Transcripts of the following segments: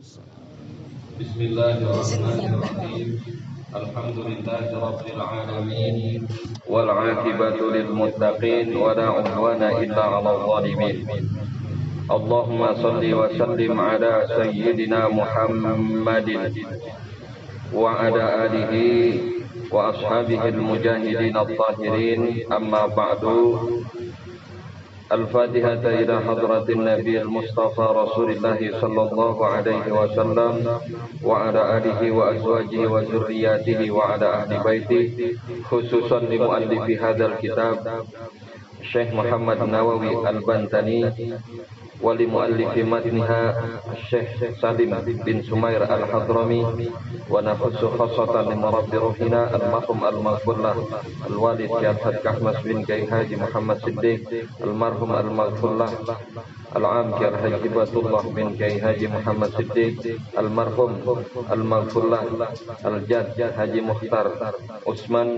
Bismillahirrahmanirrahim. Alhamdulillahirabbil alamin wal 'aqibatu lil muttaqin wa la 'udwana illa 'alal zalimin. Allahumma shalli wa sallim ala sayyidina Muhammadin wa ala alihi wa ashabihi al-mujahidin at-tahirin, amma ba'du. Al-Fatihah ila hadratin Nabi al-Mustafa Rasulullah sallallahu alaihi wasallam wa ala alihi wa azwajihi wa zurriyatihi wa ala ahli baiti, khususan li muallifi hadzal kitab Syekh Muhammad Nawawi Al-Bantani wa li muallifi matniha Syekh Salim bin Sumair Al-Hadrami, wa nafsu khassatan li murabbi ruhina al-marhum al-maghfurlah al-walid Syekh Ahmad bin Kiai Haji Muhammad Siddiq al-marhum al-maghfurlah al-am Kiai Haji Batullah bin Kiai Haji Muhammad Siddiq al-marhum al-maghfurlah al-jad Haji Mukhtar Usman,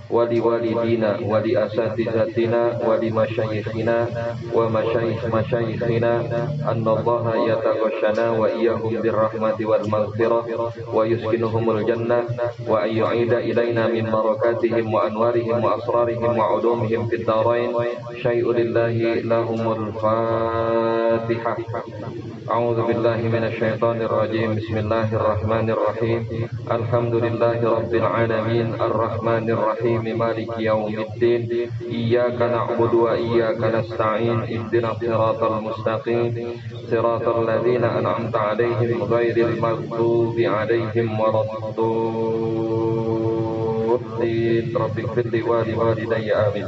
wali walidina wali asatizatina wali masyayikhina wa masyayikhina annallaha yataghashana wa iyyahum birrahmati wal maghfirah wa yuskinuhumul jannah wa ayyu'ida ilaina min barakatihim wa anwarihim wa asrarihim wa ulumihim fid darain. Syai'u lillahi lahumul fatihah. A'udzu billahi minasy syaithanir rajim. Bismillahirrahmanirrahim. Alhamdulillahi rabbil alamin arrahmanir rahim maliki yaumiddin. Iyyaka na'budu wa iyyaka nasta'in. Ihdinas siratal mustaqim. Siratal ladzina an'amta 'alaihim ghairil maghdubi 'alaihim waladdallin. Rabbil firli wa liwalidayya amin.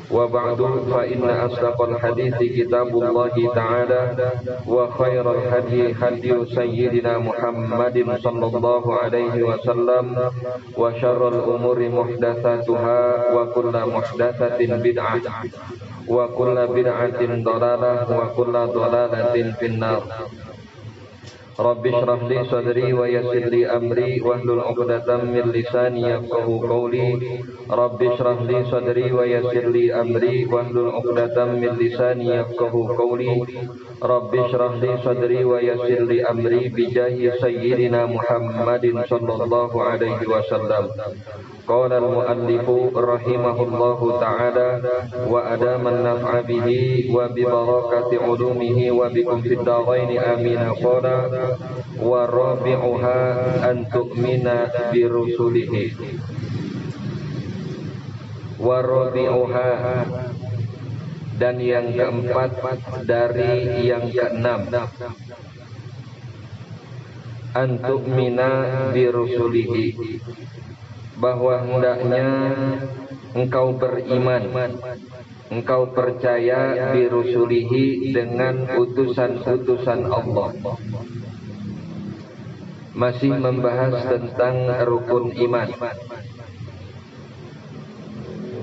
Wa ba'du, fa inna asdaqal hadithi kitabullahi ta'ala wa khairal hadi hadiyu sayyidina Muhammadin sallallahu alaihi wasallam wa syarrul umuri muhdatsatuha wa kullu muhdatsatin bid'ah wa kullu bid'atin dhalalah wa kullu dhalalatin finnar. Rabbi shrah li sadri wa yassir li amri wahlul 'uqdatam min lisani yafqahu qawli. Rabbi shrah li sadri wa yassir li amri wahlul 'uqdatam min lisani yafqahu qawli. Rabbi shrah li sadri wa yassir li amri bijahi sayyidina Muhammadin sallallahu alaihi wasallam. Qala al-muallifu rahimahullahu ta'ala wa adaman naf'a bihi wa bi barakati ulumihi wa bikum fid dharain amin. Qala wa rabi'uha an tu'mina bi rusulihi. Wa rabi'uha, dan yang keempat dari yang keenam, an tu'mina bi rusulihi, bahwa hendaknya engkau beriman, engkau percaya bi rusulihi, dengan utusan-utusan Allah. Masih membahas tentang rukun iman.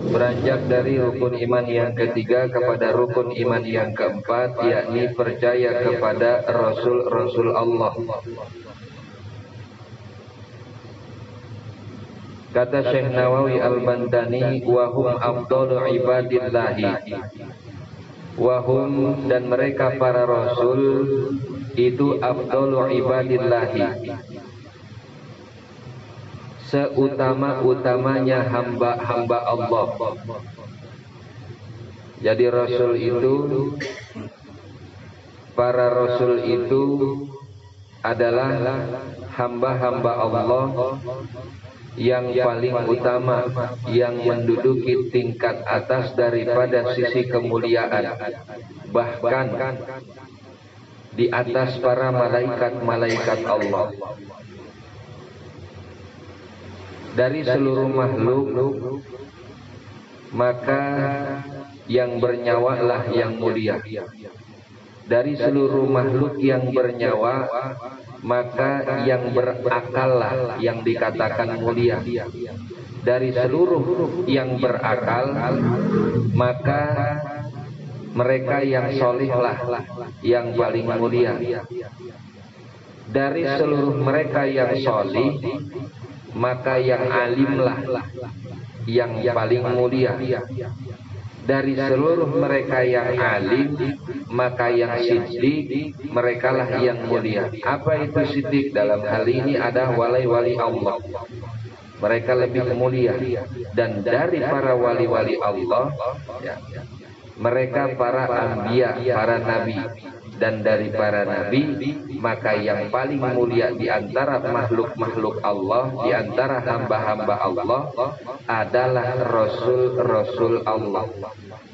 Beranjak dari rukun iman yang ketiga kepada rukun iman yang keempat, yakni percaya kepada Rasul-Rasul Allah. Kata Syekh Nawawi Al-Bantani, wahum afdalu ibadillahi, wahum, dan mereka para rasul itu afdalu ibadillahi, seutama-utamanya hamba-hamba Allah. Jadi rasul itu, para rasul itu adalah hamba-hamba Allah yang paling utama, yang menduduki tingkat atas daripada sisi kemuliaan, bahkan di atas para malaikat-malaikat Allah. Dari seluruh makhluk, maka yang bernyawa lah yang mulia. Dari seluruh makhluk yang bernyawa, maka yang berakal lah yang dikatakan mulia. Dari seluruh yang berakal, maka mereka yang solih lah yang paling mulia. Dari seluruh mereka yang solih, maka yang alim lah yang paling mulia. dari seluruh mereka yang alim, maka yang siddiq merekalah yang mulia. Apa itu siddiq? Dalam hal ini ada wali-wali Allah, mereka lebih mulia. Dan dari para wali-wali Allah, ya, mereka para anbiya, para nabi. Dan dari para nabi, maka yang paling mulia di antara makhluk-makhluk Allah, di antara hamba-hamba Allah adalah rasul-rasul Allah.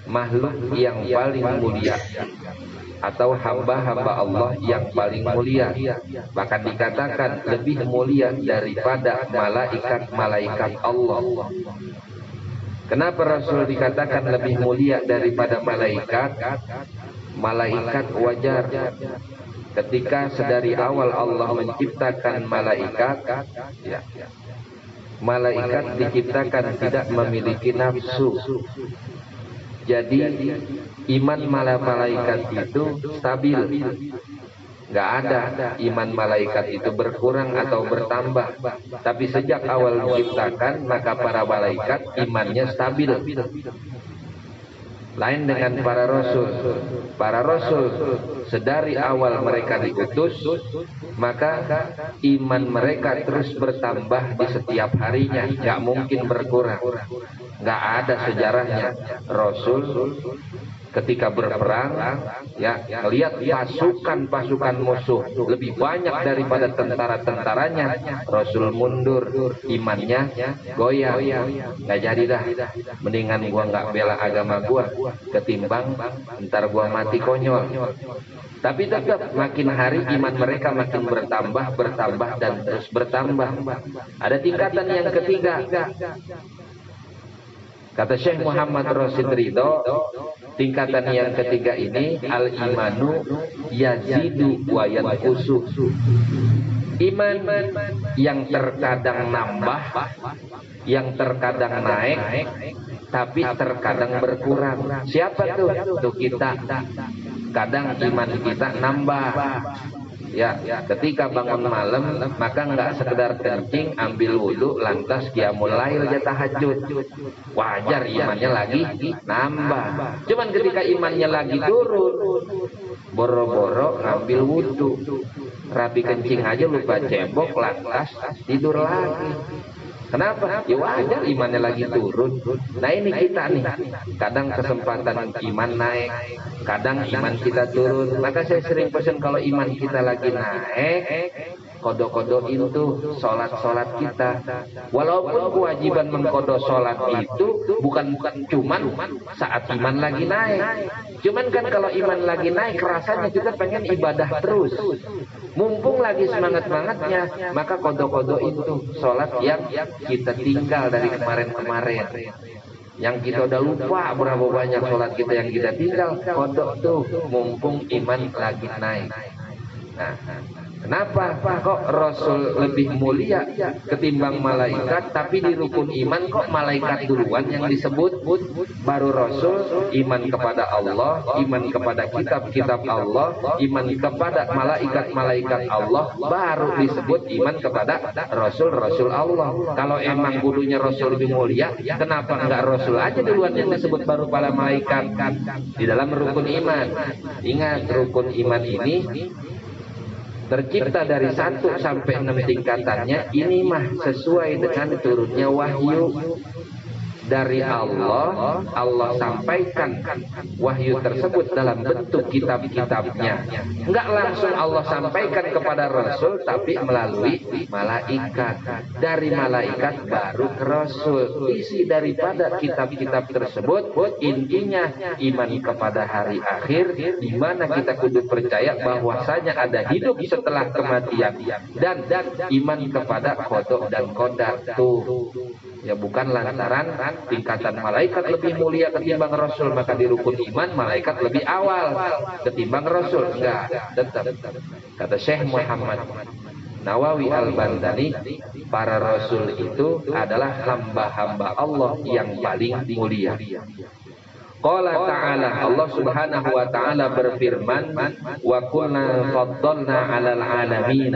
Makhluk yang paling mulia atau hamba-hamba Allah yang paling mulia, bahkan dikatakan lebih mulia daripada malaikat-malaikat Allah. Kenapa Rasul dikatakan lebih mulia daripada malaikat? Malaikat wajar, ketika sedari awal Allah menciptakan malaikat, ya, malaikat diciptakan tidak memiliki nafsu. Jadi iman malaikat itu stabil, nggak ada iman malaikat itu berkurang atau bertambah. Tapi sejak awal diciptakan, maka para malaikat imannya stabil. Lain dengan para rasul. Para rasul sedari awal mereka diutus, maka iman mereka terus bertambah di setiap harinya, nggak mungkin berkurang. Nggak ada sejarahnya rasul ketika berperang, ya, lihat pasukan musuh lebih banyak daripada tentara-tentaranya, Rasul mundur, imannya goyah. Nggak jadi dah, mendingan gua nggak bela agama gua ketimbang ntar gua mati konyol. Tapi tetap makin hari iman mereka makin bertambah dan terus bertambah. Ada tingkatan yang ketiga. Kata Syekh Muhammad Rasid Ridho, tingkatan yang ketiga ini al-imanu yazidu wa yanqusu. Iman yang terkadang nambah, yang terkadang naik, tapi terkadang berkurang. Siapa tuh? Tuh kita. Kadang iman kita nambah. Ya, ketika bangun malam, maka nggak sekedar kencing, ambil wudhu, lantas qiyamul lail ya tahajud. Wajar imannya lagi nambah. Cuman ketika imannya lagi turun, boro-boro ngambil wudhu, rapi kencing aja lupa cebok, lantas tidur lagi. Kenapa? Ya wajar imannya lagi turun. Nah ini kita nih, kadang kesempatan iman naik, kadang iman kita turun. Maka saya sering pesan kalau iman kita lagi naik, kodo-kodoin tuh sholat kita. Walaupun kewajiban mengkodo sholat itu bukan cuman saat iman lagi naik. Cuman kan kalau iman lagi naik, rasanya kita pengen ibadah terus. Mumpung lagi semangat-semangatnya, maka kodo-kodoin tuh sholat yang kita tinggal dari kemarin-kemarin. Yang kita udah lupa berapa banyak sholat kita yang kita tinggal, kodok tuh mumpung iman lagi naik. Nah, kenapa kok Rasul lebih mulia ketimbang malaikat, tapi di rukun iman kok malaikat duluan yang disebut, baru Rasul? Iman kepada Allah, iman kepada kitab-kitab Allah, iman kepada malaikat-malaikat Allah, baru disebut iman kepada Rasul-Rasul Allah. Kalau emang gurunya Rasul lebih mulia, kenapa enggak Rasul aja duluan yang disebut baru para malaikat di dalam rukun iman? Ingat, rukun iman ini tercipta dari 1 sampai 6 tingkatannya. Ini mah sesuai dengan turunnya wahyu dari Allah. Allah sampaikan wahyu tersebut dalam bentuk kitab-kitabnya. Enggak langsung Allah sampaikan kepada Rasul, tapi melalui malaikat. Dari malaikat baru ke Rasul. Isi daripada kitab-kitab tersebut intinya iman kepada hari akhir, di mana kita kudu percaya bahwasanya ada hidup setelah kematian, dan iman kepada qada dan qadar. Tuh ya, bukan lantaran tingkatan malaikat lebih mulia ketimbang Rasul, maka di rukun iman malaikat lebih awal ketimbang Rasul. Enggak, tetap. Kata Syekh Muhammad Nawawi Al-Bandani, para Rasul itu adalah hamba-hamba Allah yang paling mulia. Qala ta'ala, Allah subhanahu wa ta'ala berfirman, wa kunna faddalna 'alal 'alamin.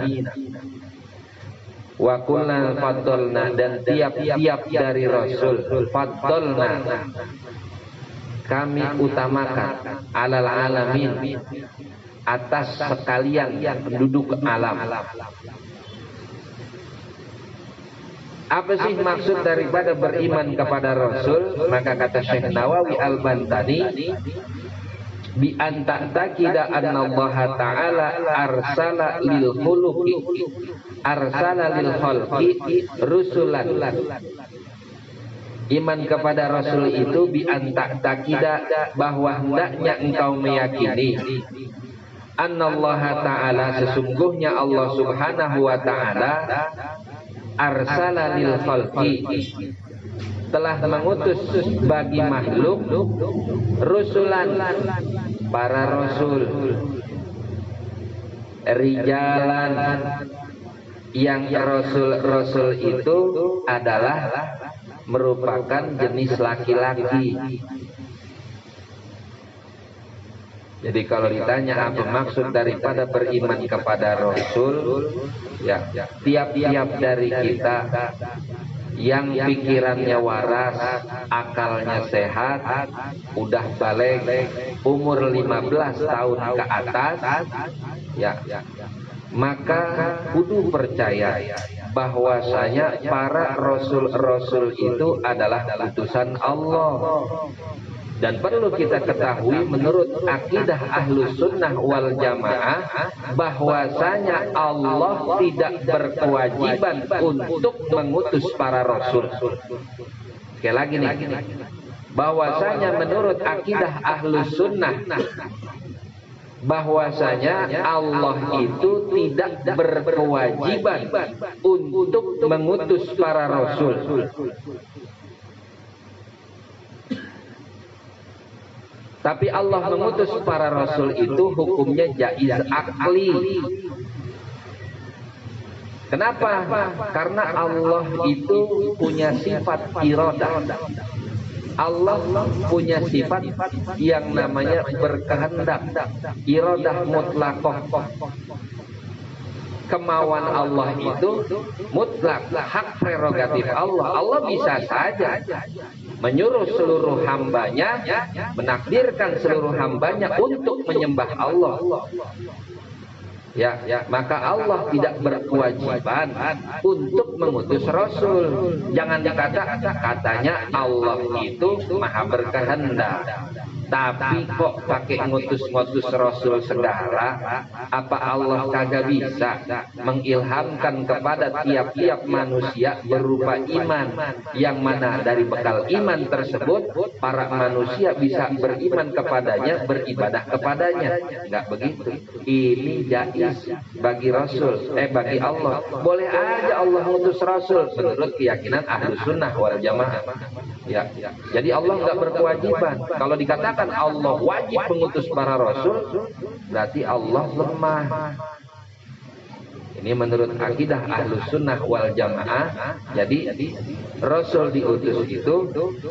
Wa kunna faddalna, dan tiap-tiap dari Rasul, faddalna kami utamakan alal alamin, atas sekalian penduduk alam. Apa sih maksud daripada beriman kepada Rasul? Maka kata Syekh Nawawi Al-Bantani, bi anta takida anna Allah Ta'ala arsala lil khuluqi, arsala lil khalqi rusulan. Iman kepada Rasul itu bi anta takida, bahwa hendaknya engkau meyakini anna Allah Ta'ala, sesungguhnya Allah Subhanahu wa Ta'ala arsala lil khalqi, telah mengutus bagi makhluk rusulan, para rasul, rijalan, yang rasul-rasul itu adalah merupakan jenis laki-laki. Jadi kalau ditanya apa maksud daripada beriman kepada Rasul, ya tiap-tiap dari kita yang pikirannya waras, akalnya sehat, udah balik, umur 15 tahun ke atas, ya maka kudu percaya bahwasanya para rasul-rasul itu adalah utusan Allah. Dan perlu kita ketahui menurut akidah Ahlus Sunnah wal Jamaah bahwasanya Allah tidak berkewajiban untuk mengutus para rasul. Sekali lagi nih, bahwasanya menurut akidah Ahlus Sunnah bahwasanya Allah itu tidak berkewajiban untuk mengutus para rasul. Tapi Allah mengutus para rasul itu hukumnya jaiz akli. Kenapa? Karena Allah itu punya sifat iradah. Allah punya sifat yang namanya berkehendak, iradah mutlaqah. Kemauan Allah itu mutlak, hak prerogatif Allah. Allah bisa saja menyuruh seluruh hambanya, menakdirkan seluruh hambanya untuk menyembah Allah. Ya, maka Allah tidak berkewajiban untuk mengutus Rasul. Jangan katanya Allah itu maha berkehendak, tapi kok pakai ngutus-ngutus Rasul segala. Apa Allah kagak bisa mengilhamkan kepada tiap-tiap manusia berupa iman, yang mana dari bekal iman tersebut para manusia bisa beriman kepadanya, beribadah kepadanya? Enggak begitu. Ini jaiz bagi Rasul, bagi Allah. Boleh aja Allah mengutus Rasul menurut keyakinan Ahlus Sunnah wal Jamaah. Ya, jadi Allah nggak berkewajiban. Kalau dikatakan Allah wajib mengutus para rasul, berarti Allah lemah. Ini menurut akidah Ahlus Sunnah wal Jamaah. Jadi Rasul diutus itu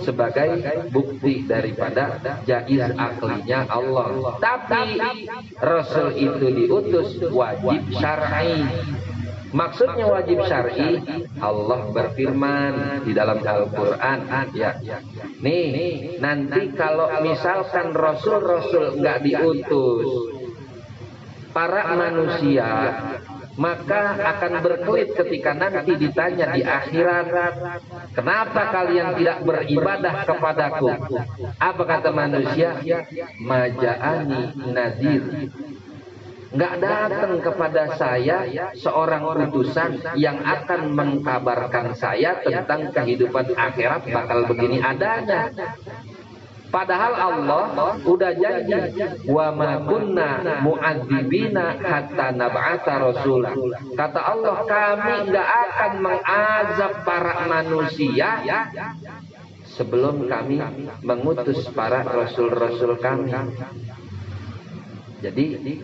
sebagai bukti daripada jaiz aklinya Allah. Tapi Rasul itu diutus wajib syar'i. Maksudnya wajib syar'i, Allah berfirman di dalam Al-Quran, ya, nih nanti kalau misalkan Rasul-Rasul nggak diutus, para manusia maka akan berkelit ketika nanti ditanya di akhirat, kenapa kalian tidak beribadah kepadaku? Apa kata manusia? Maja'ani nadir, nggak datang kepada saya seorang utusan yang akan mengkabarkan saya tentang kehidupan akhirat bakal begini adanya. Padahal Allah udah janji, wa ma kunna mu'adzibina hatta nab'atsa rasula. Kata Allah, kami nggak akan mengazab para manusia sebelum kami mengutus para rasul-rasul kami. Jadi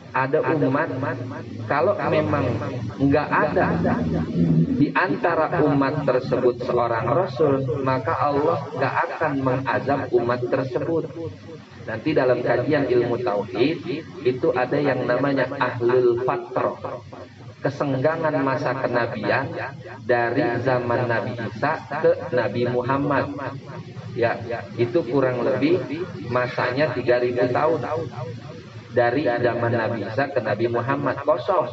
ada umat, kalau memang nggak ada di antara umat tersebut seorang rasul, maka Allah nggak akan mengazab umat tersebut. Nanti dalam kajian ilmu tauhid itu ada yang namanya ahlul fatrah, kesenggangan masa kenabian dari zaman Nabi Isa ke Nabi Muhammad. Ya, itu kurang lebih masanya 3000 tahun. Dari zaman Nabi Isa ke Nabi Muhammad kosong.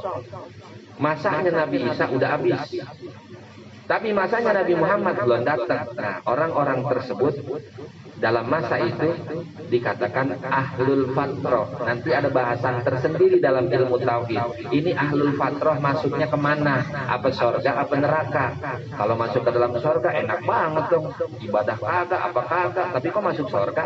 Masanya Nabi Isa udah habis. Tapi masanya Nabi Muhammad belum datang. Nah, orang-orang tersebut dalam masa itu dikatakan ahlul fatrah. Nanti ada bahasan tersendiri dalam ilmu tauhid. Ini ahlul fatrah masuknya kemana? Apa surga, apa neraka? Kalau masuk ke dalam surga enak banget dong. Ibadah kagak, apa kagak. Tapi kok masuk surga?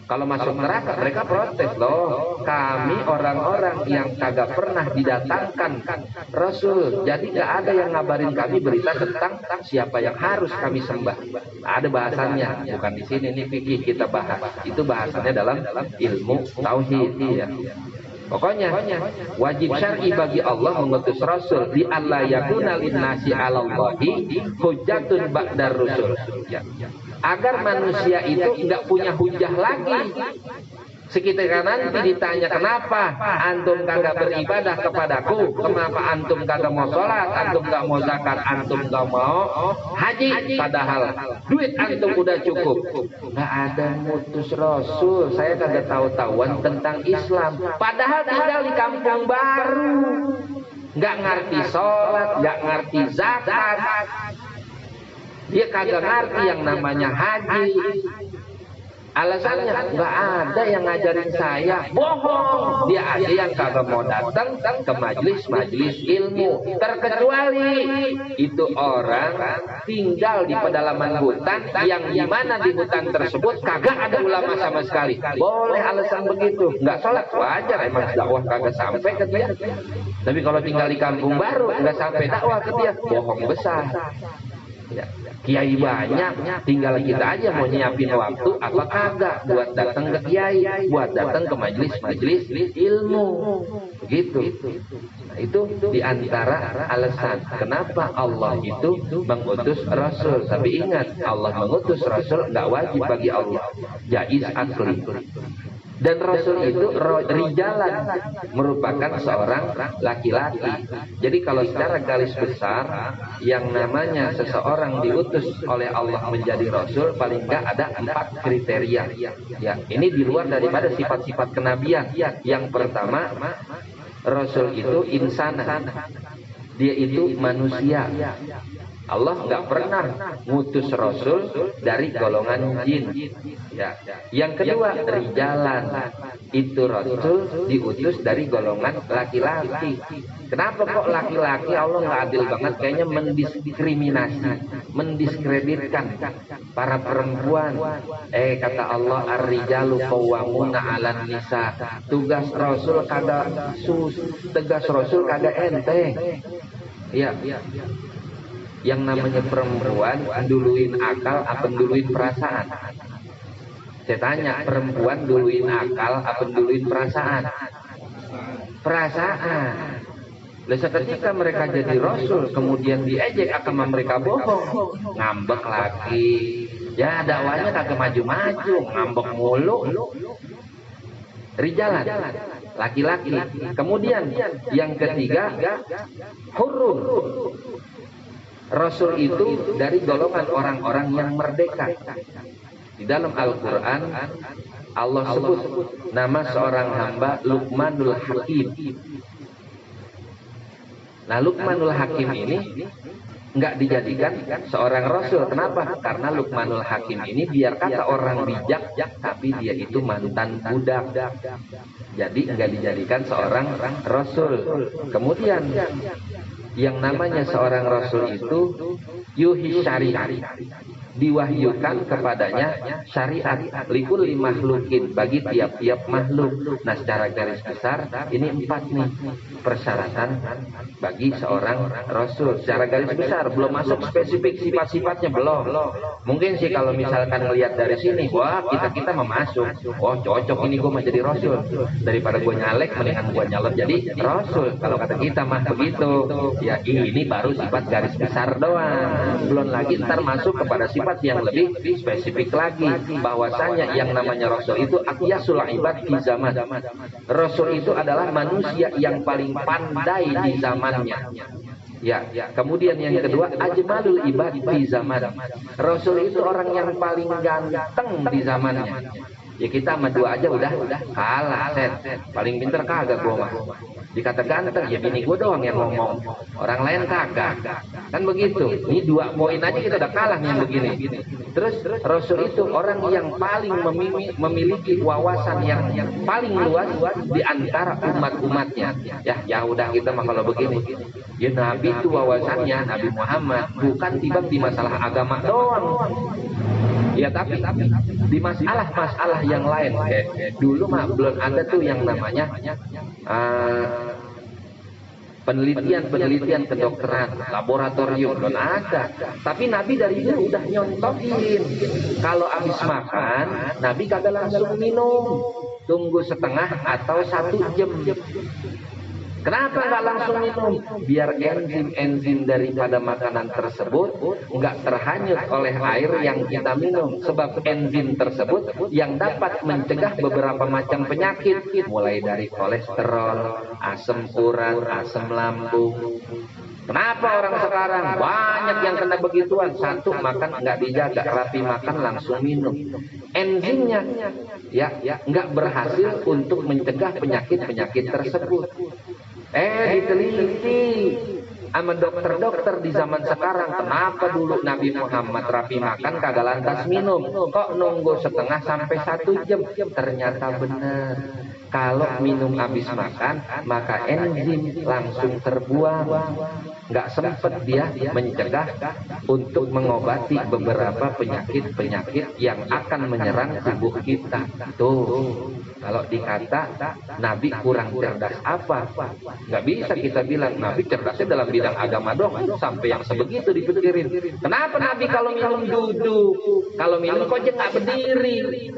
Kalau masuk neraka mereka protes loh. Kami orang-orang yang kagak pernah didatangkan Rasul. Jadi gak ada yang ngabarin kami berita tentang siapa yang harus kami sembah. Ada bahasannya, bukan di sini. Ini fikih kita bahas. Itu bahasannya dalam ilmu tauhid. Ya. Pokoknya wajib syar'i bagi Allah mengutus Rasul di alla yakuna linnasi 'alallahi hujjatun ba'dar rusul. Ya. Agar manusia itu enggak punya hujah lagi. Sekitar nanti ditanya, kenapa antum kagak beribadah kepadaku? Kenapa antum kagak mau sholat? Antum gak mau zakat? Antum gak mau haji? Padahal duit antum udah cukup. Gak ada mutus Rasul. Saya kagak tahu-tahuan tentang Islam. Padahal tinggal di kampung baru. Gak ngerti sholat, gak ngerti zakat. Dia kagak ngerti yang namanya haji. Alasannya nggak ada yang ngajarin saya, bohong. Dia aja yang kagak mau datang ke majelis-majelis ilmu. Terkecuali itu orang tinggal di pedalaman hutan yang dimana di hutan tersebut kagak ada ulama sama sekali. Boleh alasan begitu. Nggak sholat wajar, emang dakwah kagak sampai ke dia. Tapi kalau tinggal di kampung baru nggak sampai dakwah ke dia, bohong besar. Ya. Kiai banyak, tinggal kita aja mau nyiapin waktu apa kagak buat datang ke kiai, buat datang ke majelis-majelis ilmu. Begitu. Nah, itu diantara alasan kenapa Allah itu mengutus Rasul. Tapi ingat, Allah mengutus Rasul nggak wajib bagi Allah, jaiz akli. Dan Rasul itu rijalan, merupakan seorang laki-laki. Jadi kalau secara garis besar, yang namanya seseorang diutus oleh Allah menjadi Rasul, paling enggak ada 4 kriteria. Ya, ini di luar daripada sifat-sifat kenabian. Yang pertama, Rasul itu insana. Dia itu manusia. Allah nggak pernah ngutus Rasul dari golongan jin. Ya. Yang kedua, rijalan. Itu Rasul diutus dari golongan laki-laki. Kenapa kok laki-laki Allah nggak adil banget? Kayaknya mendiskriminasi, mendiskreditkan para perempuan. Kata Allah, ar-rijalu qawwamuna 'alan nisa. Tugas Rasul kagak tegas Rasul kagak enteng. Ya. Yang namanya perempuan duluin akal apa duluin perasaan? Saya tanya, perempuan duluin akal apa duluin perasaan? Perasaan. Lalu seketika mereka jadi Rasul, kemudian diejek agama mereka bohong, ngambek lagi. Ya dakwanya kagak maju-maju, ngambek mulu. Rijalan, laki-laki. Kemudian yang ketiga, hurun. Rasul itu dari golongan orang-orang yang merdeka. Di dalam Al-Quran Allah sebut nama seorang hamba Luqmanul Hakim. Nah, Luqmanul Hakim ini nggak dijadikan seorang Rasul. Kenapa? Karena Luqmanul Hakim ini biar kata orang bijak, tapi dia itu mantan budak. Jadi nggak dijadikan seorang Rasul. Kemudian yang namanya seorang Rasul itu yuhi syariat, diwahyukan kepadanya syariat likulli makhlukin, bagi tiap-tiap makhluk. Nah, secara garis besar ini 4 nih persyaratan bagi seorang Rasul. Secara garis besar, belum masuk spesifik sifat-sifatnya, belum. Mungkin sih kalau misalkan ngelihat dari sini, wah kita memasuk, oh cocok ini gue mau jadi Rasul, daripada gue nyalek mendingan gue nyalek jadi Rasul. Kalau kata kita mah begitu. Ya ini baru sifat garis besar doang, belum lagi ntar masuk kepada sifat sifat-sifat yang lebih spesifik lagi, bahwasanya yang namanya Rasul itu aqyasul ibad di zaman. Rasul itu adalah manusia yang paling pandai di zamannya. Ya, kemudian yang kedua, ajmalul ibad di zaman. Rasul itu orang yang paling ganteng di zamannya. Ya kita sama dua aja udah kalah, set. Paling pinter kagak gua mah. Dikata ganteng, ya bini gua doang yang ngomong. Orang lain kagak. Kan begitu. Ini 2 poin aja kita udah kalah nih yang begini. Terus Rasul itu orang yang paling memiliki wawasan yang paling luas di antara umat-umatnya. Ya udah kita mah kalau begini. Ya Nabi itu wawasannya, Nabi Muhammad bukan tiba di masalah agama doang. Ya tapi di masalah-masalah yang lain. Dulu mah belum ada tuh yang namanya penelitian kedokteran, laboratorium, belum ada. Tapi Nabi dari dulu udah nyontohin. Kalau habis makan, Nabi kagak langsung minum, tunggu setengah atau 1 jam. Kenapa nggak langsung minum? Biar enzim-enzim daripada makanan tersebut nggak terhanyut oleh air yang kita minum. Sebab enzim tersebut yang dapat mencegah beberapa macam penyakit, mulai dari kolesterol, asam urat, asam lambung. Kenapa orang sekarang banyak yang kena begituan? 1, makan nggak dijaga, rapi makan langsung minum. Enzimnya ya nggak berhasil untuk mencegah penyakit-penyakit tersebut. Diteliti sama dokter-dokter di zaman sekarang, kenapa dulu Nabi Muhammad rapi makan kagak lantas minum, kok nunggu setengah sampai 1 jam? Ternyata benar, kalau minum habis makan maka enzim langsung terbuang, nggak sempet dia mencegah untuk mengobati beberapa penyakit-penyakit yang akan menyerang tubuh kita. Tuh, kalau dikata Nabi kurang cerdas apa? Nggak bisa kita bilang Nabi cerdasnya dalam bidang agama dong, sampai yang sebegitu dipikirin. Kenapa Nabi kalau minum duduk, kalau minum kok aja nggak berdiri?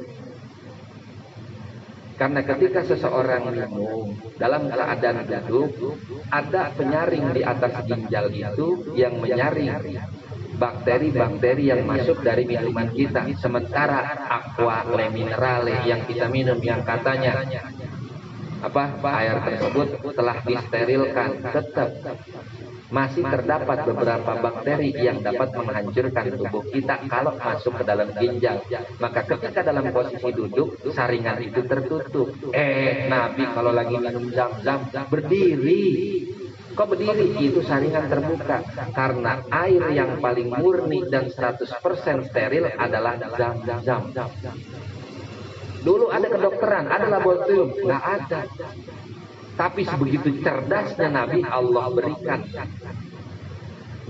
Karena ketika seseorang minum dalam keadaan duduk, ada penyaring di atas ginjal itu yang menyaring bakteri-bakteri yang masuk dari minuman kita. Sementara aqua le minerale yang kita minum, yang katanya air tersebut telah disterilkan, tetap masih terdapat beberapa bakteri yang dapat menghancurkan tubuh kita kalau masuk ke dalam ginjal. Maka ketika dalam posisi duduk, saringan itu tertutup. Nabi kalau lagi minum zam-zam berdiri. Kok berdiri? Itu saringan terbuka. Karena air yang paling murni dan 100% steril adalah zam-zam. Dulu ada kedokteran, ada laboratorium, nggak ada. Tapi sebegitu cerdasnya Nabi, Allah berikan.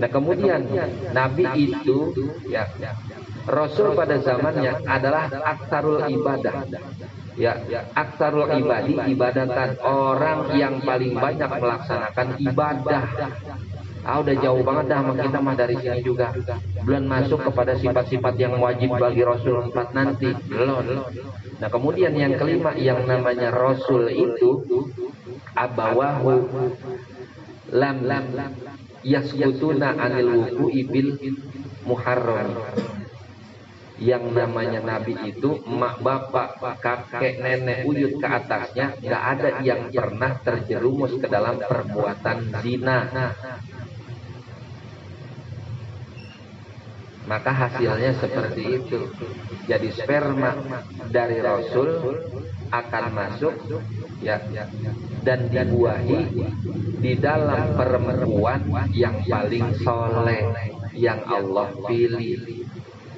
Nah kemudian Nabi itu Rasul pada zamannya adalah aktsarul ibadah. Aktsarul ibadi ibadatan, orang yang paling banyak melaksanakan ibadah. Udah jauh banget dah sama kita mah dari sini juga. Belum masuk kepada sifat-sifat yang wajib bagi Rasul 4 nanti. Belum. Nah kemudian yang kelima, yang namanya Rasul itu abawahu lam yasqutuna anil wuqu'i bil muharram. Yang namanya Nabi itu emak bapak, kakek, nenek, uyut ke atasnya nggak ada yang pernah terjerumus ke dalam perbuatan zina. Maka hasilnya seperti itu. Jadi sperma dari Rasul akan masuk dan dibuahi di dalam perempuan yang paling soleh, yang Allah pilih.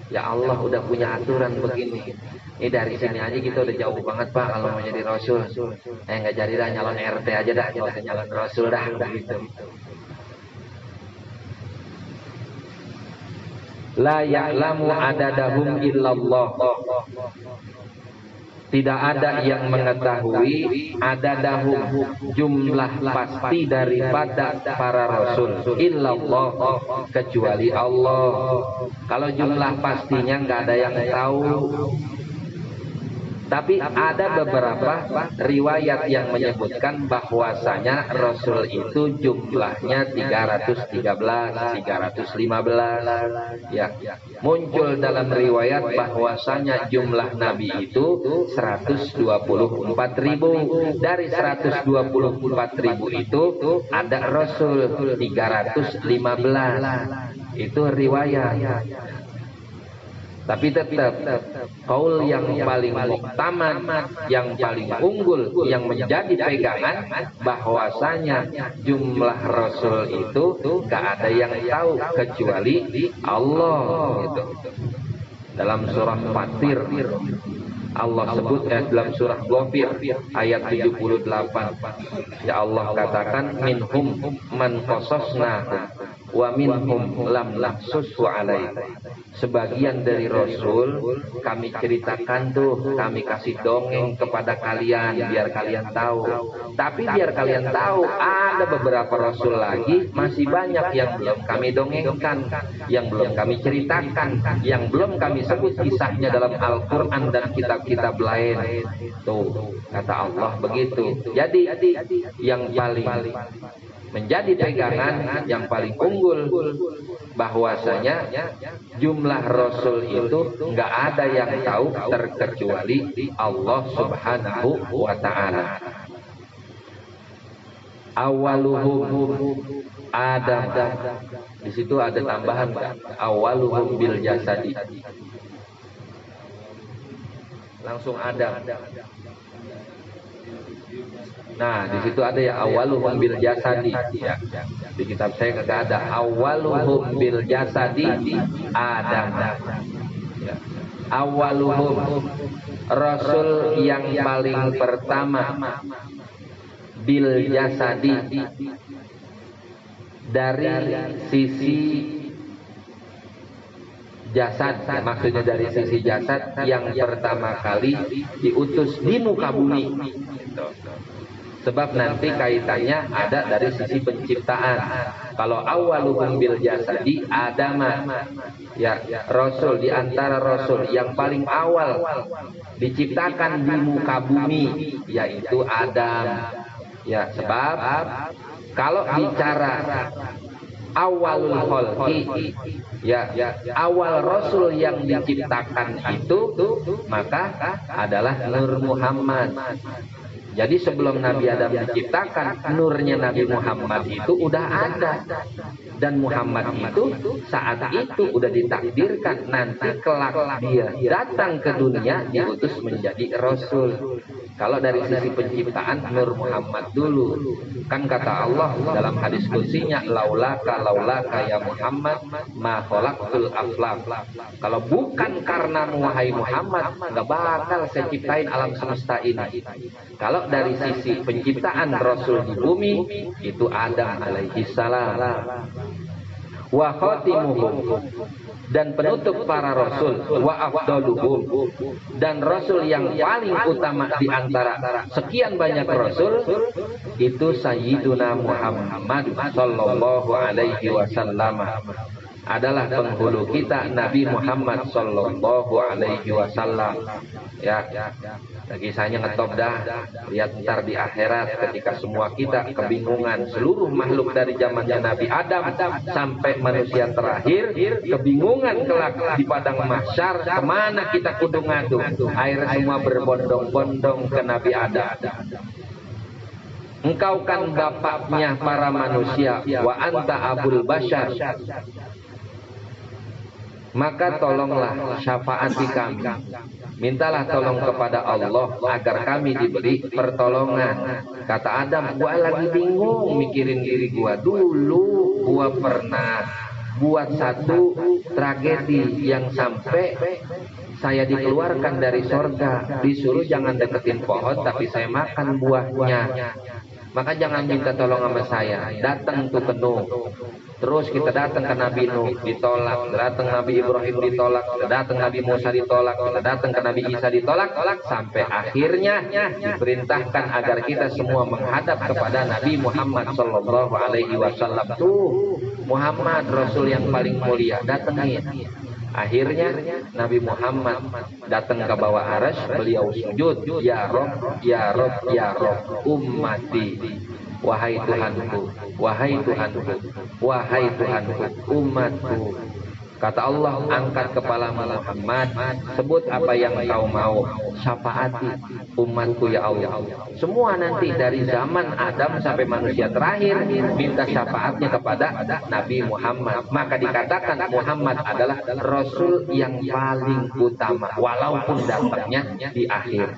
Ya Allah udah punya aturan begini. Ini dari sini aja kita udah jauh banget Pak kalau mau jadi Rasul. Nggak jadi dah, nyalon RT aja dah, nggak usah nyalon Rasul dah gitu. La ya'lamu adadahum illallah. Tidak ada yang mengetahui adadahum, jumlah pasti daripada para rasul, illallah, kecuali Allah. Kalau jumlah pastinya nggak ada yang tahu. Tapi ada beberapa riwayat yang menyebutkan bahwasanya Rasul itu jumlahnya 313, 315. Ya, muncul dalam riwayat bahwasanya jumlah Nabi itu 124.000. Dari 124.000 itu ada Rasul 315. Itu riwayat. Tapi tetap kaul yang paling muktamad, yang paling unggul, yang menjadi pegangan bahwasanya jumlah Rasul itu gak ada yang tahu kecuali Allah. Gitu. Dalam surah Fatir Allah sebut dalam surah Ghafir ayat 78. Ya Allah katakan minhum man qasasna wa minhum lam naqsushu alaihi. Sebagian dari Rasul kami ceritakan tuh, kami kasih dongeng kepada kalian biar kalian tahu. Tapi biar kalian tahu ada beberapa Rasul lagi masih banyak yang belum kami dongengkan, yang belum kami ceritakan, yang belum kami sebut kisahnya dalam Al-Quran dan kitab-kitab lain. Tuh kata Allah begitu. Jadi yang paling menjadi pegangan, yang paling unggul bahwasanya jumlah Rasul itu nggak ada yang tahu terkecuali Allah Subhanahu wa Ta'ala. Awaluhum Adam. Di situ ada tambahan, awaluhum bil jasadi. Langsung Adam. Nah, di situ ada ya awaluhum bil jasadi. Ya. Di kitab saya kagak ada awaluhum bil jasadi Adam. Ya. Awaluhum Rasul yang paling pertama bil jasadi dari sisi jasad, maksudnya dari sisi jasad yang pertama kali diutus di muka bumi. Sebab nanti kaitannya ada dari sisi penciptaan. Kalau awaluhum bil jasadi Adam, ya Rasul di antara Rasul yang paling awal diciptakan di muka bumi yaitu Adam. Ya, sebab kalau bicara awalul khalqi, ya awal Rasul yang diciptakan itu maka adalah Nur Muhammad. Jadi sebelum Nabi Adam diciptakan, nurnya Nabi Muhammad itu udah ada. Dan Muhammad itu saat itu udah ditakdirkan nanti kelak dia datang ke dunia diutus menjadi Rasul. Kalau dari sisi penciptaan Nur Muhammad dulu. Kan kata Allah dalam hadis qudsinya, laulaka ya Muhammad ma khalaqtul aflaq. Kalau bukan karena wahai Muhammad, nggak bakal saya ciptain alam semesta ini. Kalau dari sisi penciptaan Rasul di bumi itu Adam alaihi salam. Wa khatimuhum, dan penutup para rasul, wa afdaluhum, dan rasul yang paling utama di antara sekian banyak rasul itu Sayyiduna Muhammad sallallahu alaihi wasallam, adalah penghulu kita Nabi Muhammad sallallahu alaihi wasallam. Ya, kisahnya ngetop dah. Lihat ntar di akhirat ketika semua kita kebingungan, seluruh makhluk dari zamannya Nabi Adam sampai manusia terakhir kebingungan kelak di padang mahsyar, kemana kita kudu ngadu. Air semua berbondong-bondong ke Nabi Adam. Engkau kan bapaknya para manusia, wa anta abul bashar. Maka tolonglah syafaati kami. Mintalah tolong kepada Allah agar kami diberi pertolongan. Kata Adam, gua lagi bingung mikirin diri gua. Dulu gua pernah buat satu tragedi yang sampai saya dikeluarkan dari sorga. Disuruh jangan deketin pohon tapi saya makan buahnya. Maka jangan minta tolong sama saya. Datang tuh ke Nuh. Terus kita datang ke Nabi Nuh, ditolak. Datang Nabi Ibrahim, ditolak. Datang Nabi Musa, ditolak. Kita datang ke Nabi Isa, ditolak. Sampai akhirnya diperintahkan agar kita semua menghadap kepada Nabi Muhammad SAW. Tuh Muhammad Rasul yang paling mulia, datengin. Akhirnya Nabi Muhammad datang ke bawah arsy, beliau sujud, ya Rob, ya Rob, ya Rob, ummati, wahai Tuhanku, wahai Tuhanku, wahai Tuhanku, umatku. Kata Allah, angkat kepala Muhammad, sebut apa yang kau mau, syafaati umatku ya Allah. Semua nanti dari zaman Adam sampai manusia terakhir minta syafaatnya kepada Nabi Muhammad. Maka dikatakan Muhammad adalah Rasul yang paling utama, walaupun datangnya di akhir.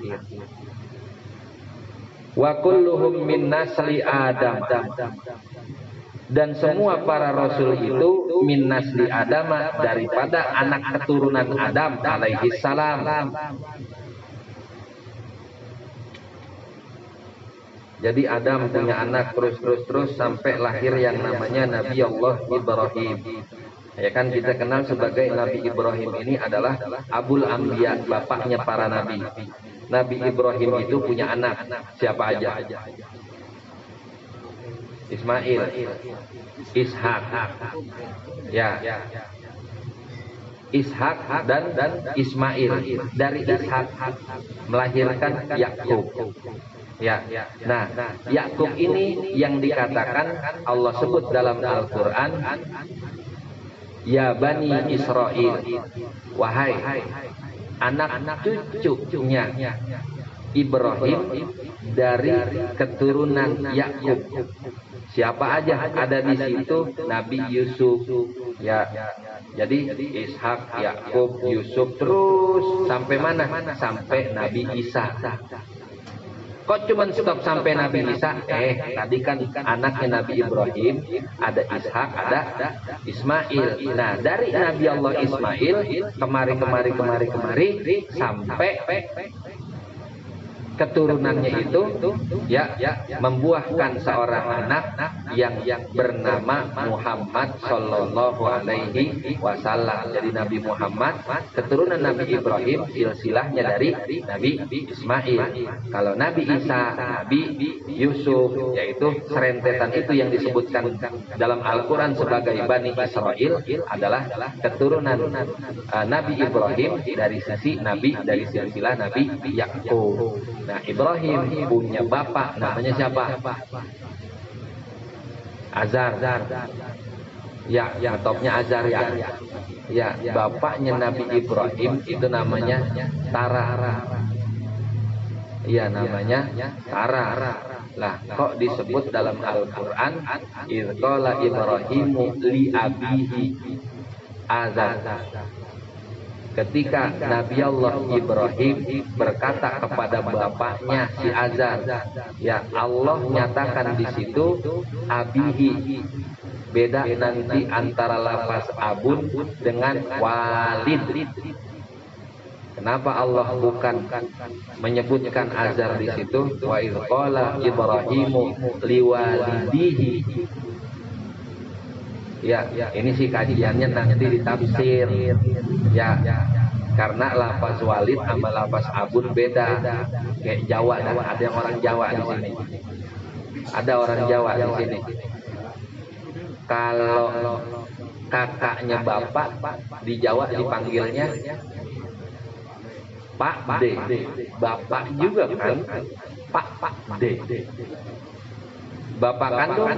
Wa kulluhum min nasli Adam. Dan semua para rasul itu min nasli Adam, daripada anak keturunan Adam alaihi salam. Jadi Adam punya anak terus sampai lahir yang namanya Nabi Allah Ibrahim. Ya kan, kita kenal sebagai Nabi Ibrahim ini adalah Abul Anbiya, bapaknya para nabi. Nabi Ibrahim itu punya anak, siapa aja? Ismail, Ishak, ya, Ishak dan Ismail. Dari Ishak melahirkan Yakub. Ya, nah Yakub ini yang dikatakan Allah sebut dalam Al-Quran, ya Bani Israel, wahai anak cucunya Ibrahim dari keturunan Yakub. Siapa aja ada di situ? Nabi Yusuf, ya. Jadi Ishak, Yakub, Yusuf, terus sampai mana? Sampai Nabi Isa. Kok cuma stop sampai Nabi Isa? Tadi kan anaknya Nabi Ibrahim, ada Ishak, ada Ismail. Nah, dari Nabi Allah Ismail kemari sampai keturunannya itu ya membuahkan seorang anak yang bernama Muhammad sallallahu alaihi wasallam. Jadi Nabi Muhammad keturunan Nabi Ibrahim, silsilahnya dari Nabi Ismail. Kalau Nabi Isa, Nabi Yusuf, yaitu serentetan itu yang disebutkan dalam Al-Quran sebagai Bani Israel adalah keturunan Nabi Ibrahim dari sisi Nabi, dari silsilah Nabi Yakub. Nah, Ibrahim punya bapak namanya siapa? Azar. Ya, topnya Azar ya. Ya, bapaknya Nabi Ibrahim itu namanya Tara. Iya, namanya Tara. Lah, kok disebut dalam Al-Quran idz qala Ibrahimu li abihi Azar. Ketika Nabi Allah Ibrahim berkata kepada bapaknya si Azar, ya Allah nyatakan di situ abihi. Beda nanti antara lafaz abun dengan walid. Kenapa Allah bukan menyebutkan Azar di situ? Wa idz qala Ibrahimu liwalidihi. Ya, ini sih kajiannya nanti ditafsir. Ya, karena lafaz walid sama lafaz abun beda. Kayak Jawa, dan ada yang orang Jawa di sini. Ada orang Jawa di sini. Kalau kakaknya bapak di Jawa dipanggilnya Pak D. Bapak juga kan Pak D. Bapak kandung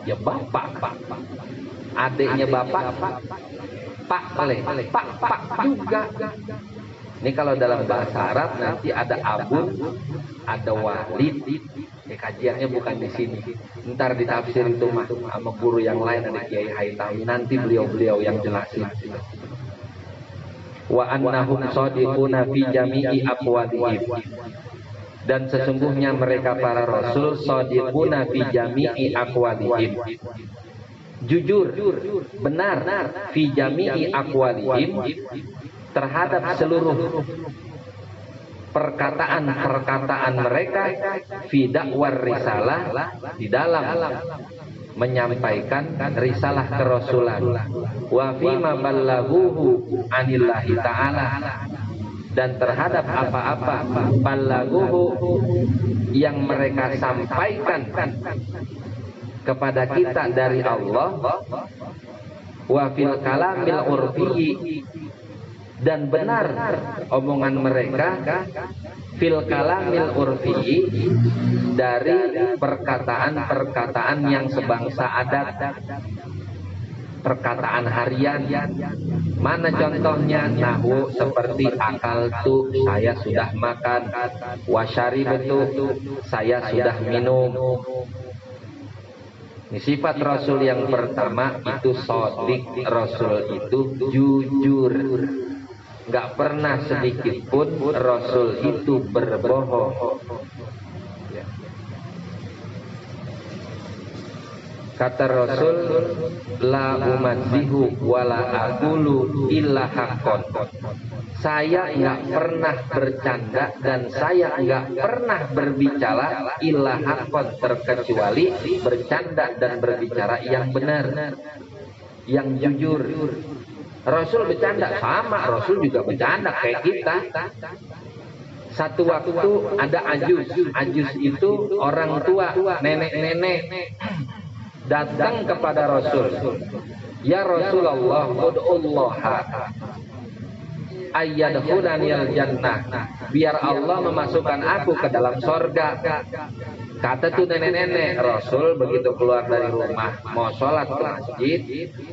ya bapak. Adiknya bapak Pak juga. Ini kalau dalam bahasa Arab nanti ada abun, ada walid. Kajiannya bukan di sini. Ntar ditafsir itu mah sama guru yang lain, ada Kiai Haitami. Nanti beliau yang jelasin. Wa annahum shadiquna fi jami'i aqwalihim. Dan sesungguhnya mereka para rasul shadiquna fi jami'i aqwalihim. Jujur, benar, fi jami'i aqwalihim, terhadap seluruh perkataan mereka, fi dakwar risalah, di dalam menyampaikan risalah kerasulan, wa fi ma ballaghuhu anillahi ta'ala, dan terhadap apa-apa ballaghuhu yang mereka sampaikan kepada kita dari Allah, wa fil kalamil urfi, dan benar omongan mereka fil kalamil urfi, dari perkataan-perkataan yang sebangsa adat, perkataan harian. Mana contohnya? Nahu seperti akal tu, saya sudah makan, wasyari betul, saya sudah minum. Ini sifat Rasul yang pertama itu sodik. Rasul itu jujur, nggak pernah sedikit pun Rasul itu berbohong. Kata Rasul, la umadzihu wala aqulu illa haqqon. Saya nggak pernah bercanda dan saya nggak pernah berbicara illa haqqon, terkecuali bercanda dan berbicara yang benar, yang jujur. Rasul bercanda sama, Rasul juga bercanda kayak kita. Satu waktu ada ajus. Ajus itu orang tua, nenek-nenek, datang kepada Rasul. Ya Rasulullah, ud'ullaha ayyadkhulanial jannah, biar Allah memasukkan aku ke dalam sorga. Kata tuh nenek-nenek. Rasul begitu keluar dari rumah mau sholat ke masjid,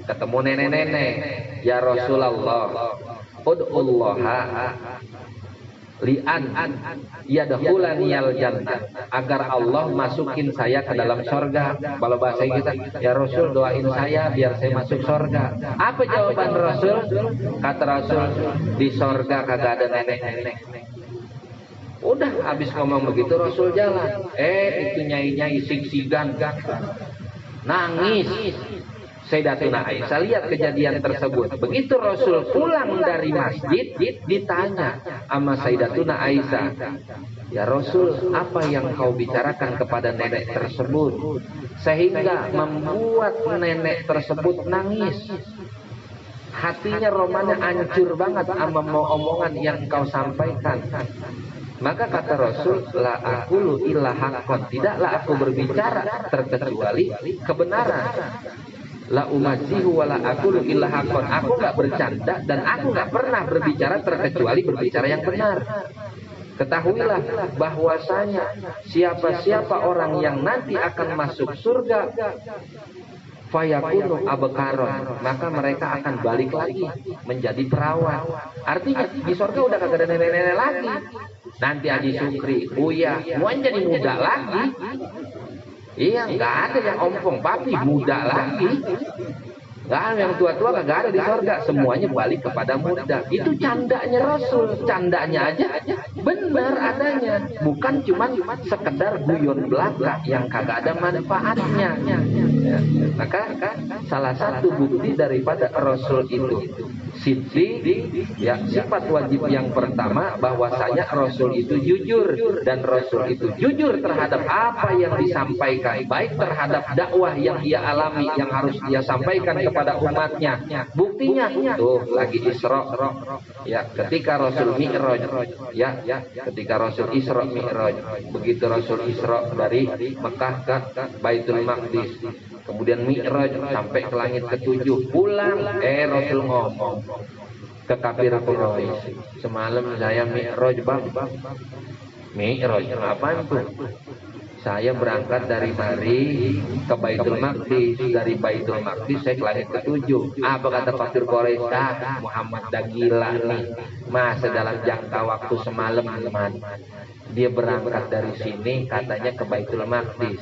ketemu nenek-nenek. Ya Rasulullah, ud'ullaha li'an yadkhulanial jannah, agar Allah masukin saya ke dalam sorga. Kalau bahasa kita, ya Rasul doain saya biar saya masuk sorga. Apa jawaban Rasul? Kata Rasul, di sorga kagak ada nenek-nenek. Udah habis ngomong begitu Rasul jalan. Itu nyai-nyai sig-sigan nangis. Sayyidatuna Aisyah lihat kejadian tersebut. Begitu Rasul pulang dari masjid, ditanya sama Sayyidatuna Aisyah, ya Rasul, apa yang kau bicarakan kepada nenek tersebut sehingga membuat nenek tersebut nangis? Hatinya romanya hancur banget sama omongan yang kau sampaikan. Maka kata Rasul, la aqulu illa haqqan, tidaklah aku berbicara terkecuali kebenaran. La umadzihu wala aqulu illa haqqan, aku nggak bercanda dan aku nggak pernah berbicara terkecuali berbicara yang benar. Ketahuilah bahwasanya siapa-siapa orang yang nanti akan masuk surga, fayakunu abkaron, maka mereka akan balik lagi menjadi perawan. Artinya di surga udah kagak ada nenek-nenek lagi. Nanti Haji Sukri, Buya, semuanya jadi muda lagi. Iya, nggak ada yang ompong papi, muda lagi. Nggak ada yang tua-tua, nggak ada di sorga. Semuanya balik kepada muda. Itu candanya Rasul. Candanya aja benar adanya. Bukan cuma sekedar guyon belaka yang kagak ada manfaatnya. Ya. Maka salah satu bukti daripada Rasul itu siddiq, ya, sifat wajib yang pertama bahwasanya Rasul itu jujur, dan Rasul itu jujur terhadap apa yang disampaikan, baik terhadap dakwah yang ia alami yang harus dia sampaikan kepada umatnya. Buktinya tuh lagi Isra, ya, ketika Rasul Mi'raj, ya, ketika Rasul Isra Mi'raj, begitu Rasul Isra dari Mekah ke Baitul Maqdis, kemudian Mi'raj sampai ke langit ketujuh, pulang Rasul ngomong ke kafir Quraisy, semalam saya Mi'raj bang. Mi'raj apaan tuh? Saya berangkat dari mari ke Baitul Maqdis, dari Baitul Maqdis saya ke langit ketujuh. Apa kata kafir Quraisy? Muhammad dah gila nih, masa dalam jangka waktu semalam teman dia berangkat dari sini katanya ke Baitul Maqdis.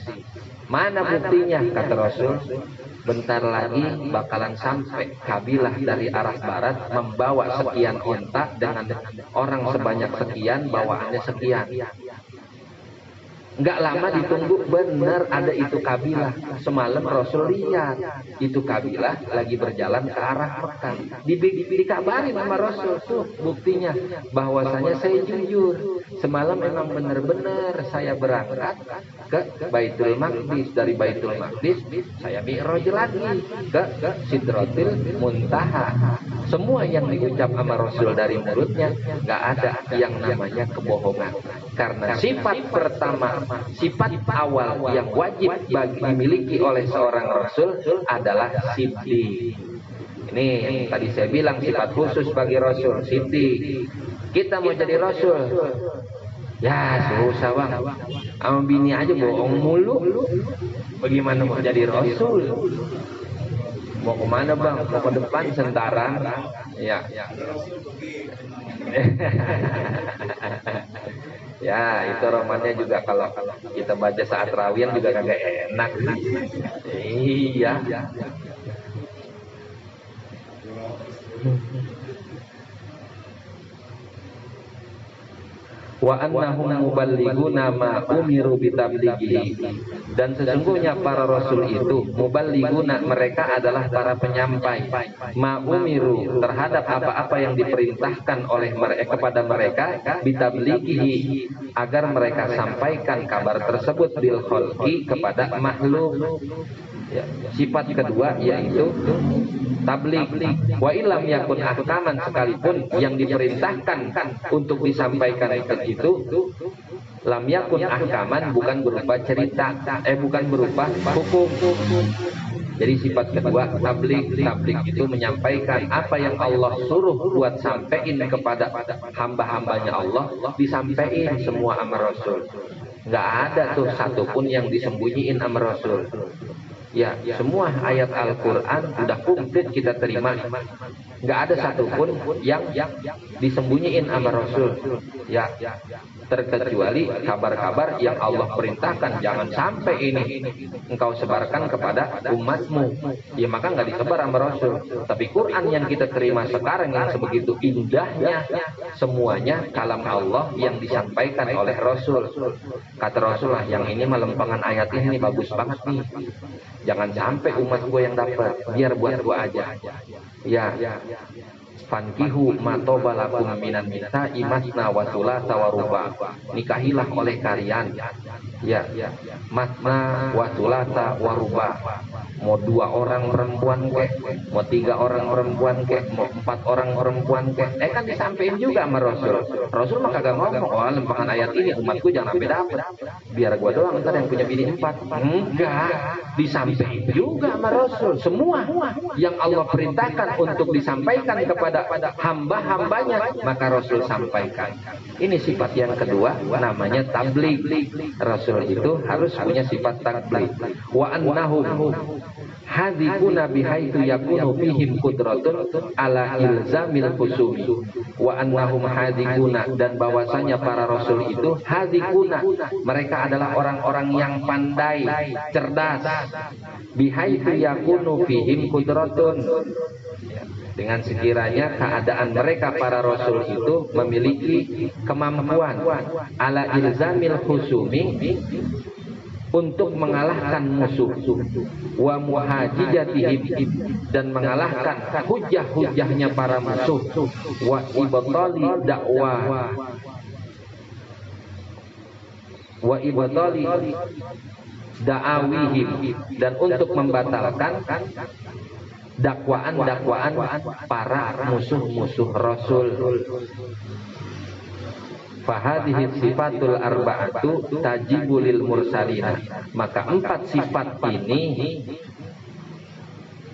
Mana buktinya? Kata Rasul, bentar lagi bakalan sampai kabilah dari arah barat membawa sekian unta dengan orang sebanyak sekian, bawaannya sekian. Nggak lama ditunggu, benar ada itu kabilah. Semalam Rasul lihat itu kabilah lagi berjalan ke arah Mekah. Dikabarin sama Rasul, tuh buktinya bahwasanya saya jujur. Semalam memang benar-benar saya berangkat ke Baitul Maqdis, dari Baitul Maqdis saya Mi'raj lagi ke Sidratil Muntaha. Semua yang diucap sama Rasul dari mulutnya nggak ada yang namanya kebohongan. Karena sifat pertama, sifat awal yang wajib dimiliki oleh seorang Rasul adalah siddiq. Ini yang tadi saya bilang sifat khusus bagi Rasul. Siti, kita mau jadi Rasul, ya susah bang. Sama bini aja bohong mulu. Bagaimana mau jadi Rasul? Mau kemana bang? Mau ke depan sentara? Ya. Ya itu romannya juga kalau kita baca saat rawian juga kagak enak. Iya. Wa annahum muballighuna ma umiru bitablighi, dan sesungguhnya para rasul itu muballighuna, mereka adalah para penyampai ma umiru, terhadap apa-apa yang diperintahkan oleh mereka kepada mereka bitablighi, agar mereka sampaikan kabar tersebut bil khalqi, kepada makhluk. Ya, sifat kedua yaitu tabligh. Wa illam yakun ahkaman, sekalipun yang diperintahkan untuk disampaikan itu lam yakun ahkaman, bukan berupa cerita, bukan berupa hukum. Jadi sifat kedua tabligh. Tabligh itu menyampaikan apa yang Allah suruh buat sampein kepada hamba-hambanya Allah, disampaikan semua sama Rasul. Nggak ada tuh satupun yang disembunyiin sama Rasul. Ya, semua ayat Al-Quran udah komplit kita terima. Nggak ada satupun yang disembunyiin sama Rasul. Ya, terkecuali kabar-kabar yang Allah perintahkan, jangan sampai ini engkau sebarkan kepada umatmu. Ya maka nggak disebar sama Rasul. Tapi Quran yang kita terima sekarang yang sebegitu indahnya, semuanya kalam Allah yang disampaikan oleh Rasul. Kata Rasulullah, yang ini melempangan ayat ini bagus banget nih. Jangan sampai umat gue yang dapat, biar buat gue aja. Ya, fankihu matobalakum minan nisa'i masna wa thulatha wa ruba'. Nikahilah oleh kalian, ya, masna wa thulatha wa ruba'. Mau 2 orang perempuan kek, mau 3 orang perempuan kek, mau 4 orang perempuan kek, kan disampaikan juga sama Rasul. Rasul mah kagak ngomong, oh lempangan ayat ini umatku jangan sampai dapat, biar gua doang ntar yang punya bini 4. Enggak, disampaikan juga sama Rasul. Semua yang Allah perintahkan untuk disampaikan kepada hamba-hambanya, maka Rasul sampaikan. Ini sifat yang kedua, namanya tabligh. Rasul itu harus punya sifat tabligh. Wa annahum hadikuna bihaitu yakunu fihim qudratun ala ilzamil khusumi. Wa annahum hadikuna, dan bahwasanya para rasul itu hadikuna, mereka adalah orang-orang yang pandai, cerdas. Bihaitu yakunu fihim qudratun, dengan sekiranya keadaan mereka para rasul itu memiliki kemampuan ala ilzamil khusumi, untuk mengalahkan musuh, wa muhajijatihim, dan mengalahkan hujah-hujahnya para musuh, wa ibtali dakwah, wa ibtali da'awihim, dan untuk membatalkan dakwaan-dakwaan para musuh-musuh Rasul. Fahadhihi sifatul arba'atu tajibu lil mursalina, maka 4 sifat ini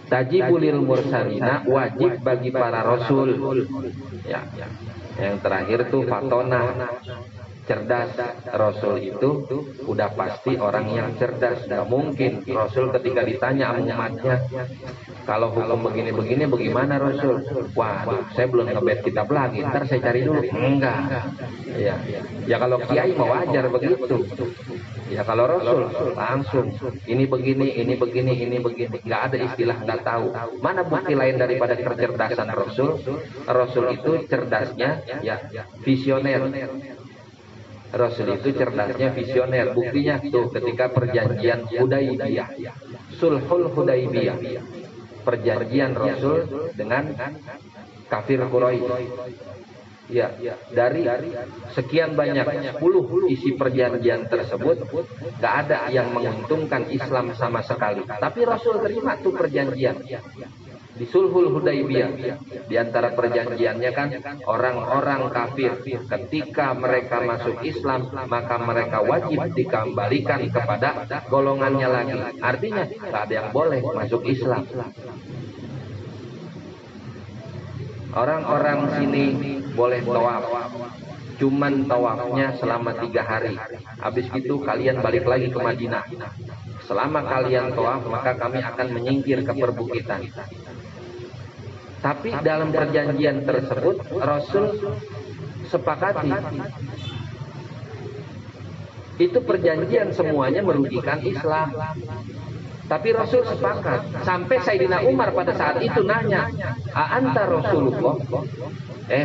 tajibu lil mursalina, wajib bagi para rasul. Ya, yang terakhir tuh fatona, cerdas. Rasul itu udah pasti orang yang cerdas. Nggak mungkin Rasul ketika ditanya sama umatnya, kalau hukum begini-begini bagaimana Rasul? Waduh, saya belum ngebet kitab lagi, ntar saya cari dulu. Enggak. Ya kalau kiai mau wajar begitu. Ya kalau Rasul langsung ini begini, ini begini, ini begini. Nggak ada istilah nggak tahu. Mana bukti lain daripada kecerdasan Rasul? Rasul itu cerdasnya ya visioner. Rasul itu cerdasnya visioner. Buktinya tuh ketika perjanjian Hudaibiyah, Sulhul Hudaibiyah, perjanjian Rasul dengan kafir Quraisy. Ya, dari sekian banyak 10 isi perjanjian tersebut, gak ada yang menguntungkan Islam sama sekali. Tapi Rasul terima tuh perjanjian di Sulhul Hudaibiyah. Di antara perjanjiannya kan, orang-orang kafir ketika mereka masuk Islam, maka mereka wajib dikembalikan kepada golongannya lagi. Artinya gak ada yang boleh masuk Islam. Orang-orang sini boleh tawaf, cuman tawafnya selama 3 hari. Habis itu kalian balik lagi ke Madinah. Selama kalian tawaf, maka kami akan menyingkir ke perbukitan. Tapi dalam perjanjian tersebut Rasul sepakati itu perjanjian semuanya merugikan Islam. Tapi Rasul sepakat. Sampai Sayyidina Umar pada saat itu nanya, "A'anta Rasulullah?"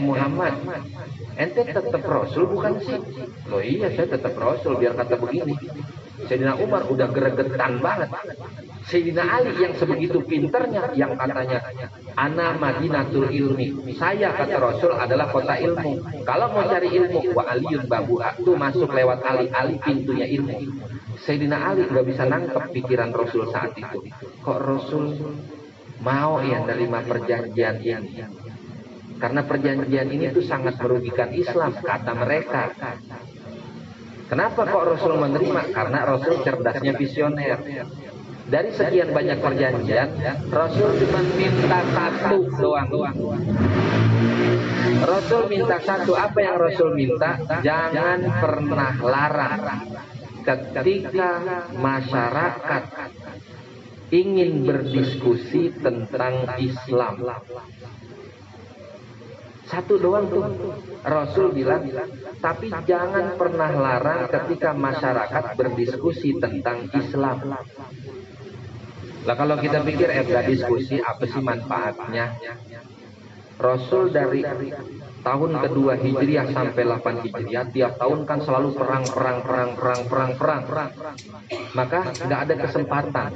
Muhammad, ente tetap Rasul bukan sih? Loh iya, saya tetap Rasul, biar kata begini. Sayyidina Umar udah gregetan banget. Sayyidina Ali yang sebegitu pinternya, yang katanya, "Ana Madinatul Ilmi." Saya, kata Rasul, adalah kota ilmu. Kalau mau cari ilmu, wa aliyun babuha, itu masuk lewat Ali. Ali pintunya ilmu. Sayyidina Ali nggak bisa nangkep pikiran Rasul saat itu. Kok Rasul mau ya nerima perjanjian ini? Karena perjanjian ini tuh sangat merugikan Islam, kata mereka. Kenapa kok Rasul menerima? Karena Rasul cerdasnya visioner. Dari sekian banyak perjanjian, Rasul cuma minta satu doang. Rasul minta satu. Apa yang Rasul minta? Jangan pernah larang ketika masyarakat ingin berdiskusi tentang Islam. Satu doang tuh Rasul bilang, tapi jangan pernah larang ketika masyarakat berdiskusi tentang Islam. Lah kalau kita pikir gak diskusi, apa sih manfaatnya? Rasul dari tahun kedua Hijriah sampai 8 Hijriah, tiap tahun kan selalu perang. Maka nggak ada kesempatan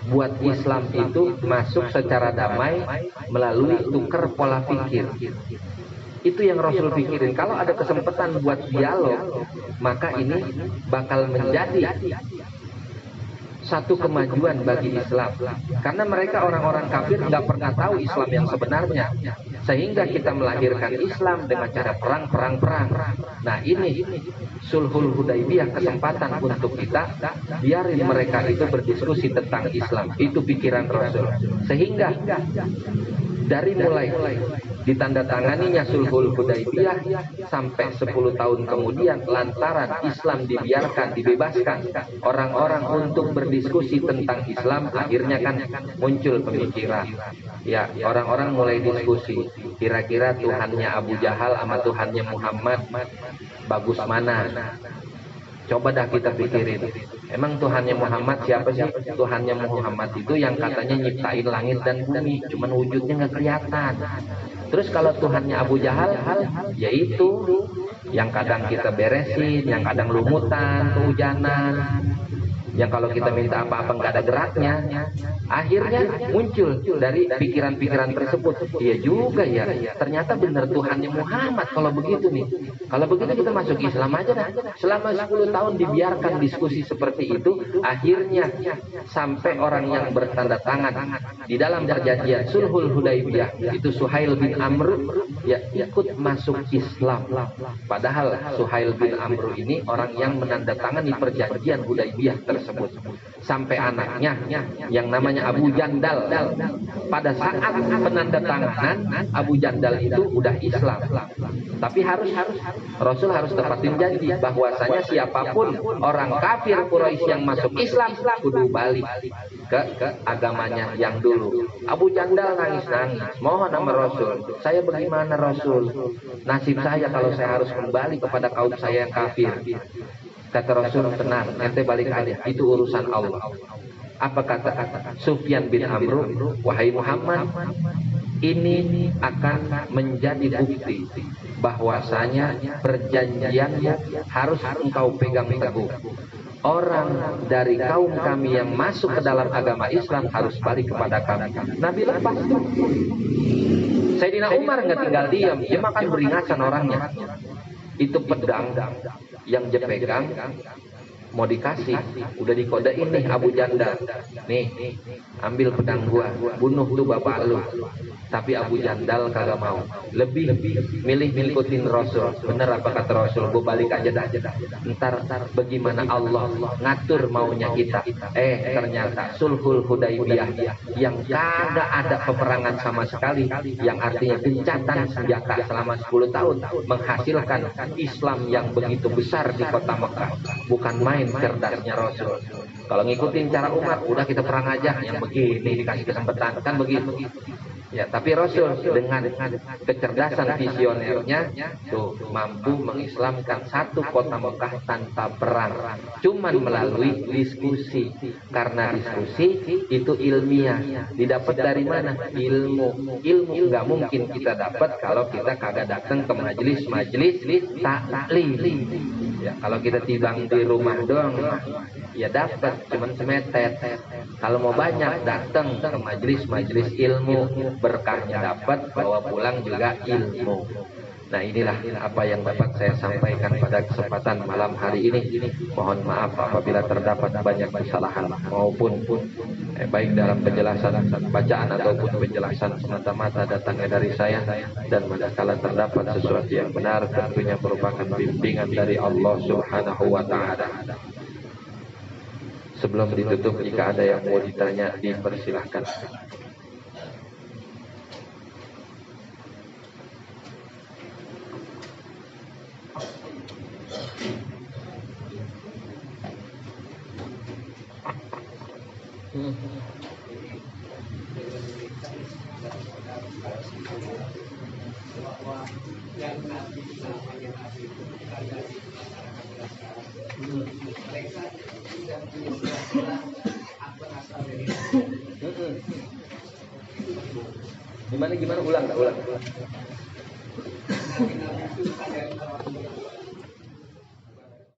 buat Islam itu masuk secara damai melalui tukar pola pikir. Itu yang Rasul pikirin. Kalau ada kesempatan buat dialog, maka ini bakal menjadi satu kemajuan bagi Islam. Karena mereka orang-orang kafir nggak pernah tahu Islam yang sebenarnya. Sehingga kita melahirkan Islam dengan cara perang. Nah ini Sulhul Hudaybiyah, kesempatan untuk kita biarin mereka itu berdiskusi tentang Islam. Itu pikiran Rasul. Sehingga dari mulai ditandatanganinya Sulhul Hudaybiyah sampai 10 tahun kemudian, lantaran Islam dibiarkan, dibebaskan orang-orang untuk berdiskusi tentang Islam, akhirnya kan muncul pemikiran. Ya, orang-orang mulai diskusi, kira-kira Tuhannya Abu Jahal sama Tuhannya Muhammad bagus mana? Coba dah kita pikirin. Emang Tuhannya Muhammad siapa sih? Tuhannya Muhammad itu yang katanya nyiptain langit dan bumi, cuman wujudnya nggak kelihatan. Terus kalau Tuhannya Abu Jahal, yaitu yang kadang kita beresin, yang kadang lumutan, kehujanan, yang kalau kita minta apa-apa nggak ada geraknya. Akhirnya muncul dari pikiran-pikiran tersebut, iya juga ya, ternyata benar Tuhannya Muhammad. Kalau begitu nih, kalau begitu kita masuk Islam aja dah. Selama 10 tahun dibiarkan diskusi seperti itu, akhirnya sampai orang yang bertanda tangan di dalam perjanjian Sulhul Hudaybiyah itu Suhail bin Amr, ya ikut masuk Islam. Padahal Suhail bin Amr ini orang yang menandatangani perjanjian Hudaybiyah tersebut. Sampai anaknya yang namanya Abu Jandal, pada saat penandatanganan Abu Jandal itu udah Islam. Tapi Rasul harus tepatin janji bahwasanya siapapun orang kafir Quraisy yang masuk Islam kudu balik ke agamanya yang dulu. Abu Jandal nangis-nangis, mohon sama Rasul, saya bagaimana Rasul? Nasib saya kalau saya harus kembali kepada kaum saya yang kafir. Kata Rasul, tenang, ente balik aja, itu urusan Allah. Apa kata Sufyan bin Amr? Wahai Muhammad, ini akan menjadi bukti bahwasanya perjanjianmu harus engkau pegang teguh. Orang dari kaum kami yang masuk ke dalam agama Islam harus balik kepada kami. Nabi lepas. Sayyidina Umar nggak tinggal diam, dia makan beringatan orangnya. Itu pedang yang dia pegang mau dikasih, udah dikodein nih Abu Jandal, nih ambil pedang gua, bunuh tuh bapak lu. Tapi Abu Jandal kagak mau, lebih milih ngikutin Rasul. Bener apa kata Rasul? Gua balik aja dah, ntar bagaimana Allah ngatur maunya kita. Ternyata sulhul Hudaybiyah yang kagak ada peperangan sama sekali, yang artinya gencatan senjata selama 10 tahun menghasilkan Islam yang begitu besar di kota Mekah. Bukan main cerdasnya Rasul. Kalau ngikutin cara Umar, udah kita perang aja, yang begini dikasih kesempatan, kan begitu. Ya, tapi Rasul dengan kecerdasan visionernya tuh mampu mengislamkan satu kota Mekah tanpa perang, cuman melalui diskusi. Karena diskusi itu ilmiah, didapat dari mana? Ilmu nggak mungkin kita dapat kalau kita kagak datang ke majelis taklim. Ya, kalau kita timbang di rumah doang, ya dapat cuman semetet. Kalau mau banyak, datang ke majelis ilmu, berkahnya dapat, bawa pulang juga ilmu. Nah, inilah apa yang dapat saya sampaikan pada kesempatan malam hari ini. Mohon maaf apabila terdapat banyak kesalahan maupun baik dalam penjelasan bacaan ataupun penjelasan semata-mata datangnya dari saya, dan manakala terdapat sesuatu yang benar tentunya merupakan bimbingan dari Allah Subhanahu wa taala. Sebelum ditutup, jika ada yang mau ditanya, dipersilahkan. Gimana ulang.